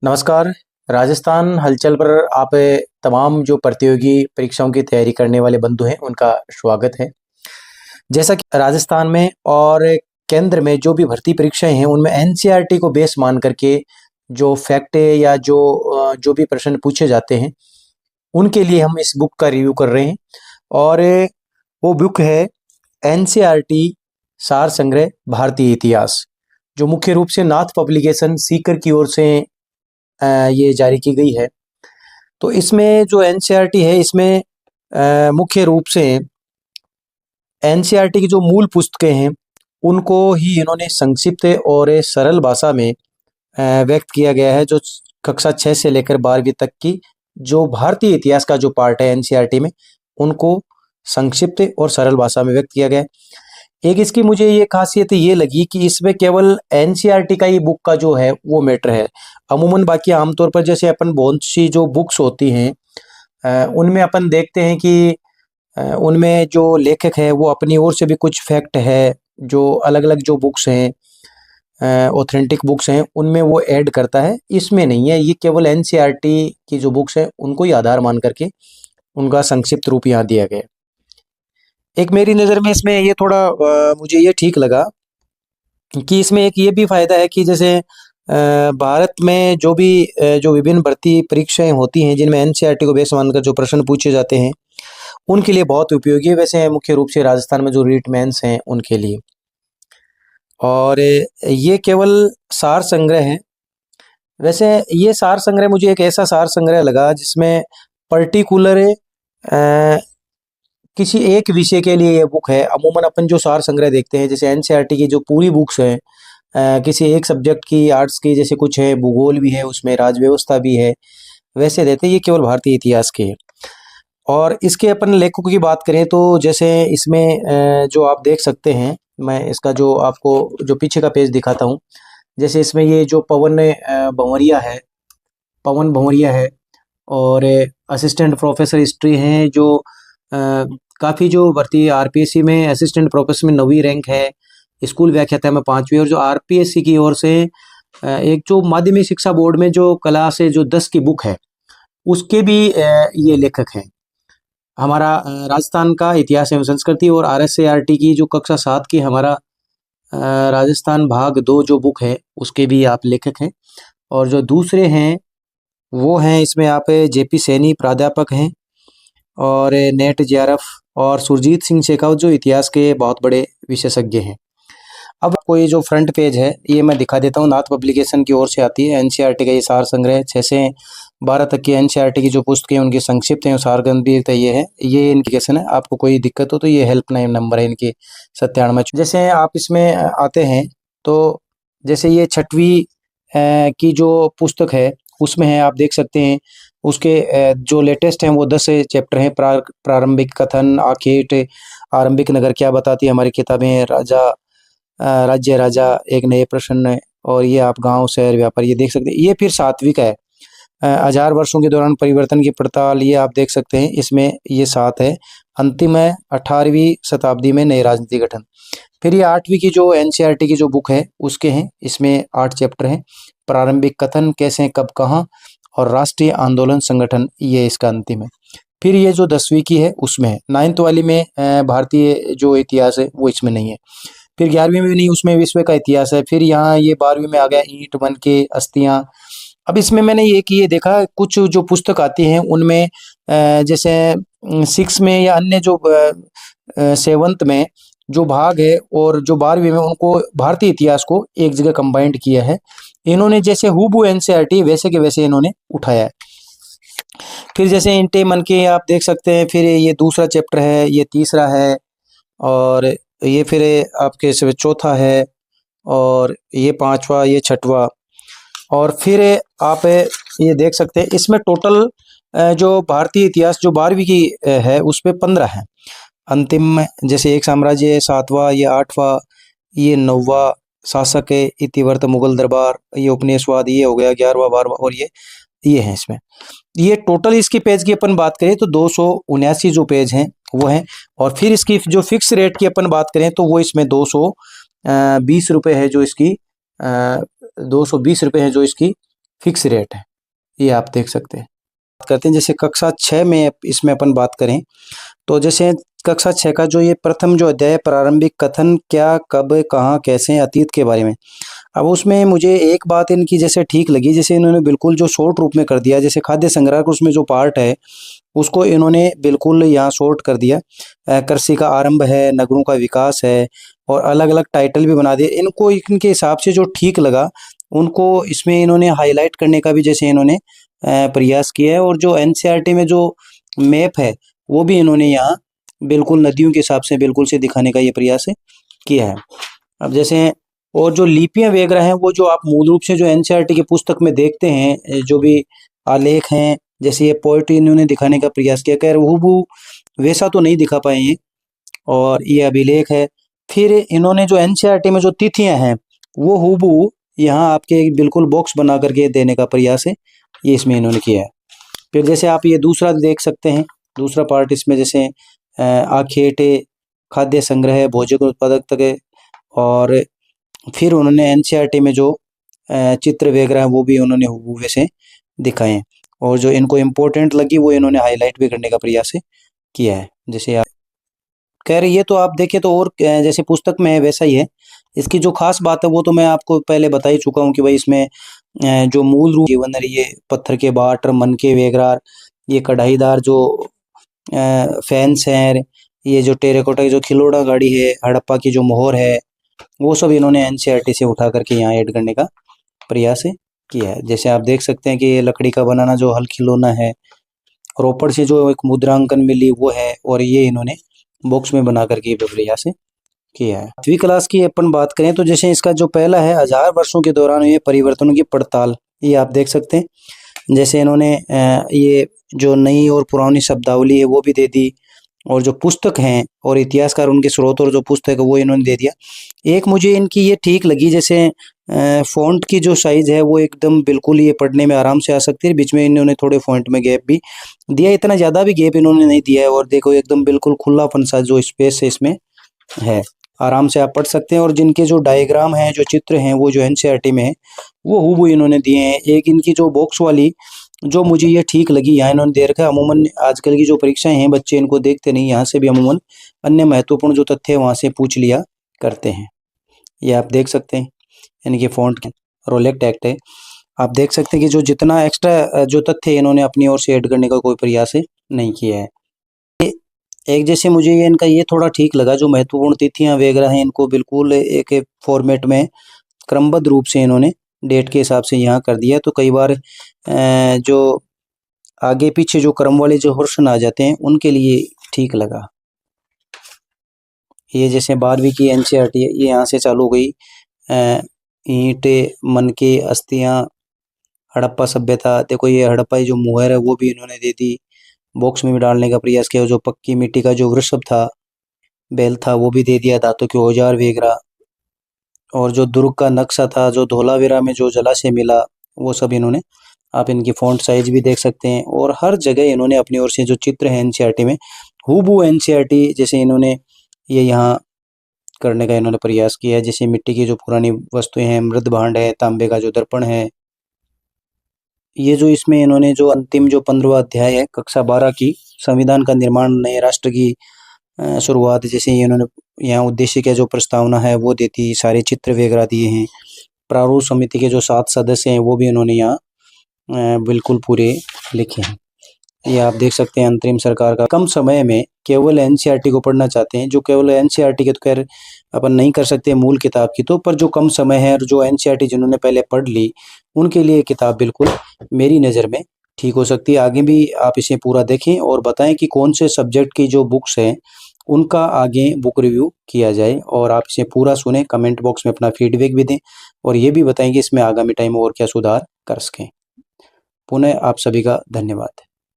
नमस्कार। राजस्थान हलचल पर आप तमाम जो प्रतियोगी परीक्षाओं की तैयारी करने वाले बंधु हैं, उनका स्वागत है। जैसा कि राजस्थान में और केंद्र में जो भी भर्ती परीक्षाएं हैं, उनमें एनसीईआरटी को बेस मान करके जो फैक्ट है या जो भी प्रश्न पूछे जाते हैं, उनके लिए हम इस बुक का रिव्यू कर रहे हैं। और वो बुक है एनसीईआरटी सार संग्रह भारतीय इतिहास, जो मुख्य रूप से नाथ पब्लिकेशन सीकर की ओर से ये जारी की गई है। तो इसमें जो एनसीईआरटी है, इसमें मुख्य रूप से एनसीईआरटी की जो मूल पुस्तकें हैं, उनको ही इन्होंने संक्षिप्त और सरल भाषा में व्यक्त किया गया है। जो कक्षा 6 से लेकर 12वीं तक की जो भारतीय इतिहास का जो पार्ट है एनसीईआरटी में, उनको संक्षिप्त और सरल भाषा में व्यक्त किया गया है। एक इसकी मुझे ये खासियत ये लगी कि इसमें केवल एनसीईआरटी का ही बुक का जो है वो मैटर है। अमूमन बाकी आमतौर पर जैसे अपन बहुत सी जो बुक्स होती हैं, उनमें अपन देखते हैं कि उनमें जो लेखक है वो अपनी ओर से भी कुछ फैक्ट है, जो अलग अलग जो बुक्स हैं, ऑथेंटिक बुक्स हैं, उनमें वो ऐड करता है। इसमें नहीं है, ये केवल एनसीईआरटी की जो बुक्स हैं उनको ही आधार मान करके उनका संक्षिप्त रूप यहाँ दिया गया है। एक मेरी नज़र में इसमें ये थोड़ा मुझे ये ठीक लगा कि इसमें एक ये भी फायदा है कि जैसे भारत में जो विभिन्न भर्ती परीक्षाएं होती हैं, जिनमें एनसीईआरटी को बेस मानकर जो प्रश्न पूछे जाते हैं, उनके लिए बहुत उपयोगी है। वैसे मुख्य रूप से राजस्थान में जो रीट मेंस हैं उनके लिए। और ये केवल सार संग्रह है। वैसे ये सार संग्रह मुझे एक ऐसा सार संग्रह लगा जिसमें पर्टिकुलर किसी एक विषय के लिए ये बुक है। अमूमन अपन जो सार संग्रह देखते हैं, जैसे एनसीईआरटी की जो पूरी बुक्स हैं, किसी एक सब्जेक्ट की, आर्ट्स की, जैसे कुछ है, भूगोल भी है, उसमें राज व्यवस्था भी है, वैसे देते हैं। ये केवल भारतीय इतिहास के है। और इसके अपन लेखकों की बात करें तो जैसे इसमें जो आप देख सकते हैं, मैं इसका जो आपको जो पीछे का पेज दिखाता हूँ। जैसे इसमें ये जो पवन भंवरिया है और असिस्टेंट प्रोफेसर हिस्ट्री हैं, जो काफ़ी जो भर्ती आरपीएससी में असिस्टेंट प्रोफेसर में 9वीं रैंक है, स्कूल व्याख्याता में 5वीं। और जो आरपीएससी की ओर से एक जो माध्यमिक शिक्षा बोर्ड में जो कला से जो 10 की बुक है, उसके भी ये लेखक हैं। हमारा राजस्थान का इतिहास एवं संस्कृति और आरएसएआरटी की जो कक्षा 7 की हमारा राजस्थान भाग 2 जो बुक है, उसके भी आप लेखक हैं। और जो दूसरे हैं वो हैं, इसमें आप जेपी सैनी प्राध्यापक हैं, और नेट जेआरएफ और सुरजीत सिंह शेखावत जो इतिहास के बहुत बड़े विशेषज्ञ हैं। अब आपको ये जो फ्रंट पेज है ये मैं दिखा देता हूँ। नाथ पब्लिकेशन की ओर से आती है एनसीईआरटी का ये सार संग्रह। 6 से 12 तक की एनसीईआरटी की जो पुस्तकें उनकी संक्षिप्त हैं, सार गंभीरता ये है, ये इंडिकेशन है। आपको कोई दिक्कत हो तो ये हेल्पलाइन नंबर है इनके 97। जैसे आप इसमें आते हैं तो जैसे ये 6वीं की जो पुस्तक है उसमें है, आप देख सकते हैं। उसके जो लेटेस्ट हैं वो 10 चैप्टर हैं। प्रारंभिक कथन, आखेट, आरंभिक नगर क्या बताती है हमारी किताबें, राज्य राजा, एक नए प्रश्न, और ये आप गांव शहर व्यापार, ये देख सकते हैं। ये फिर 7वीं का है, 1000 वर्षों के दौरान परिवर्तन की पड़ताल, ये आप देख सकते हैं। इसमें ये 7 है। अंतिम है 18वीं शताब्दी में नए राजनीति गठन। फिर ये 8वीं की जो एनसीईआरटी की जो बुक है उसके हैं, इसमें 8 चैप्टर हैं। प्रारंभिक कथन, कैसे, कब, कहाँ, और राष्ट्रीय आंदोलन संगठन, ये इसका अंतिम है। फिर ये जो 10वीं की है उसमें है। 9th वाली में भारतीय जो इतिहास है वो इसमें नहीं है। फिर 11वीं में भी नहीं, उसमें विश्व का इतिहास है। फिर यहाँ ये 12वीं में आ गया ईंट, मन के, अस्थियां। अब इसमें मैंने ये देखा, कुछ जो पुस्तक आती हैं उनमें जैसे 6 में या अन्य जो 7th में जो भाग है और जो 12वीं में, उनको भारतीय इतिहास को एक जगह कंबाइंड किया है इन्होंने। जैसे हुबहू एनसीईआरटी वैसे के वैसे इन्होंने उठाया है। फिर जैसे इंटे, मन के, आप देख सकते हैं। फिर ये दूसरा चैप्टर है, ये तीसरा है, और ये फिर आपके इसमें चौथा है, और ये 5वां, ये 6वां। और फिर आप ये देख सकते हैं इसमें टोटल जो भारतीय इतिहास जो 12वीं की है उस पे 15 है। अंतिम में जैसे एक साम्राज्य 7वां, ये 8वां, ये 9वां, शासक है, इतिवृत्त, मुगल दरबार, ये उपनिवेशवाद, ये हो गया 11वां, 12वां, और ये है इसमें। ये टोटल इसकी पेज की अपन बात करें तो 279 जो पेज हैं वो हैं। और फिर इसकी जो फिक्स रेट की अपन बात करें तो वो इसमें 220 रुपये है, जो इसकी 220 रुपये है जो इसकी फिक्स रेट है, ये आप देख सकते हैं। बात करते हैं जैसे कक्षा 6 में, इसमें अपन बात करें तो जैसे कक्षा 6 का जो ये प्रथम जो अध्याय प्रारंभिक कथन, क्या, कब, कहाँ, कैसे, अतीत के बारे में। अब उसमें मुझे एक बात इनकी जैसे ठीक लगी, जैसे इन्होंने बिल्कुल जो शॉर्ट रूप में कर दिया, जैसे खाद्य संग्रह का उसमें जो पार्ट है उसको इन्होंने बिल्कुल यहाँ शॉर्ट कर दिया। कृषि का आरंभ है, नगरों का विकास है, और अलग अलग टाइटल भी बना दिए। इनको इनके हिसाब से जो ठीक लगा उनको इसमें इन्होंने हाईलाइट करने का भी जैसे इन्होंने प्रयास किया है। और जो एनसीईआरटी में जो मैप है वो भी इन्होंने यहाँ बिल्कुल नदियों के हिसाब से बिल्कुल से दिखाने का ये प्रयास किया है। अब जैसे और जो लिपियां वगैरह हैं वो जो आप मूल रूप से जो एनसीईआरटी की पुस्तक में देखते हैं, जो भी आलेख हैं, जैसे ये पोएट्री इन्होंने दिखाने का प्रयास किया, खैर हूबहू वैसा तो नहीं दिखा पाए ये, और ये अभिलेख है। फिर इन्होंने जो एनसीईआरटी में जो तिथियां हैं वो हूबहू यहाँ आपके एक बिल्कुल बॉक्स बना करके देने का प्रयास है, ये इसमें इन्होंने किया है। फिर जैसे आप ये दूसरा देख सकते हैं, दूसरा पार्ट इसमें जैसे आखेटे, खाद्य संग्रह, भोजन उत्पादकता के, और फिर उन्होंने एनसीईआरटी में जो चित्र वगैरह हैं वो भी उन्होंने हूबहू वैसे दिखाए हैं, और जो इनको इम्पोर्टेंट लगी वो इन्होंने हाईलाइट भी करने का प्रयास किया है। जैसे आप कह रहे, ये तो आप देखें तो और जैसे पुस्तक में है वैसा ही है। इसकी जो खास बात है वो तो मैं आपको पहले बता ही चुका हूँ कि भाई इसमें जो मूल रूप जीवन है, ये पत्थर के बाट, मन के वगैरह, ये कढ़ाईदार जो फैंस हैं, ये जो टेराकोटा की जो खिलौना गाड़ी है, हड़प्पा की जो मोहर है, वो सब इन्होंने एनसीईआरटी से उठा करके यहाँ ऐड करने का प्रयास किया है। जैसे आप देख सकते हैं कि ये लकड़ी का बनाना जो हल खिलौना है, रोपड़ से जो एक मुद्रांकन मिली वो है, और ये इन्होंने बॉक्स में बना करके ये प्रयास किया है। 8वीं क्लास की अपन बात करें तो जैसे इसका जो पहला है, 1000 वर्षों के दौरान हुए परिवर्तनों की पड़ताल, ये आप देख सकते हैं। जैसे इन्होंने ये जो नई और पुरानी शब्दावली है वो भी दे दी, और जो पुस्तक हैं और इतिहासकार उनके स्रोत और जो पुस्तक है वो इन्होंने दे दिया। एक मुझे इनकी ये ठीक लगी, जैसे फ़ॉन्ट की जो साइज़ है वो एकदम बिल्कुल ये पढ़ने में आराम से आ सकती है। बीच में इन्होंने थोड़े फ़ॉन्ट में गैप भी दिया, इतना ज़्यादा भी गैप इन्होंने नहीं दिया है, और देखो एकदम बिल्कुल खुलापन सा जो स्पेस है इसमें है, आराम से आप पढ़ सकते हैं। और जिनके जो डायग्राम हैं, जो चित्र हैं, वो जो एनसीईआरटी में है वो हूबहू इन्होंने दिए हैं। एक इनकी जो बॉक्स वाली जो मुझे ये ठीक लगी, यहाँ इन्होंने दे रखा है। अमूमन आजकल की जो परीक्षाएं हैं बच्चे इनको देखते नहीं, यहाँ से भी अमूमन अन्य महत्वपूर्ण जो तथ्य है वहाँ से पूछ लिया करते हैं। ये आप देख सकते हैं, इनके फ़ॉन्ट रोलेक्ट एक्ट है। आप देख सकते हैं कि जो जितना एक्स्ट्रा जो तथ्य इन्होंने अपनी ओर से ऐड करने का कोई प्रयास नहीं किया है। एक जैसे मुझे ये इनका ये थोड़ा ठीक लगा, जो महत्वपूर्ण तिथियां वगैरह हैं इनको बिल्कुल एक फॉर्मेट में क्रमबद्ध रूप से इन्होंने डेट के हिसाब से यहाँ कर दिया। तो कई बार जो आगे पीछे जो क्रम वाले जो प्रश्न आ जाते हैं उनके लिए ठीक लगा। ये जैसे 12वीं की एनसीईआरटी है, ये यहाँ से चालू हो गई। ईंटें, मन के, अस्थियाँ, हड़प्पा सभ्यता, देखो ये हड़प्पा जो मुहर है वो भी इन्होंने दे दी, बॉक्स में भी डालने का प्रयास किया। जो पक्की मिट्टी का जो वृषभ था, बैल था, वो भी दे दिया, दांतों के औजार वगैरह, और जो दुर्ग का नक्शा था, जो धौलावीरा में जो जलाशय मिला, वो सब इन्होंने, आप इनकी फ़ॉन्ट साइज भी देख सकते हैं। और हर जगह इन्होंने अपनी ओर से जो चित्र है एनसीईआरटी में हूबहू एनसीईआरटी जैसे इन्होंने ये यहाँ करने का इन्होंने प्रयास किया है। जैसे मिट्टी की जो पुरानी वस्तुएं हैं, मृद भांड है, तांबे का जो दर्पण है, ये जो इसमें इन्होंने जो अंतिम जो 15वां अध्याय है कक्षा 12 की, संविधान का निर्माण, नए राष्ट्र की शुरुआत, जैसे इन्होंने यहाँ उद्देश्य का जो प्रस्तावना है वो देती, सारे चित्र वगैरह दिए हैं। प्रारूप समिति के जो 7 सदस्य हैं वो भी इन्होंने यहाँ बिल्कुल पूरे लिखे हैं। ये आप देख सकते हैं अंतरिम सरकार का। कम समय में केवल एनसीईआरटी को पढ़ना चाहते हैं, जो केवल एनसीईआरटी के तो खैर अपन नहीं कर सकते मूल किताब की तो, पर जो कम समय है और जो एनसीईआरटी जिन्होंने पहले पढ़ ली उनके लिए किताब बिल्कुल मेरी नज़र में ठीक हो सकती है। आगे भी आप इसे पूरा देखें और बताएं कि कौन से सब्जेक्ट की जो बुक्स हैं उनका आगे बुक रिव्यू किया जाए, और आप इसे पूरा सुने, कमेंट बॉक्स में अपना फीडबैक भी दें, और ये भी बताएं कि इसमें आगामी टाइम और क्या सुधार कर सकें। पुनः आप सभी का धन्यवाद।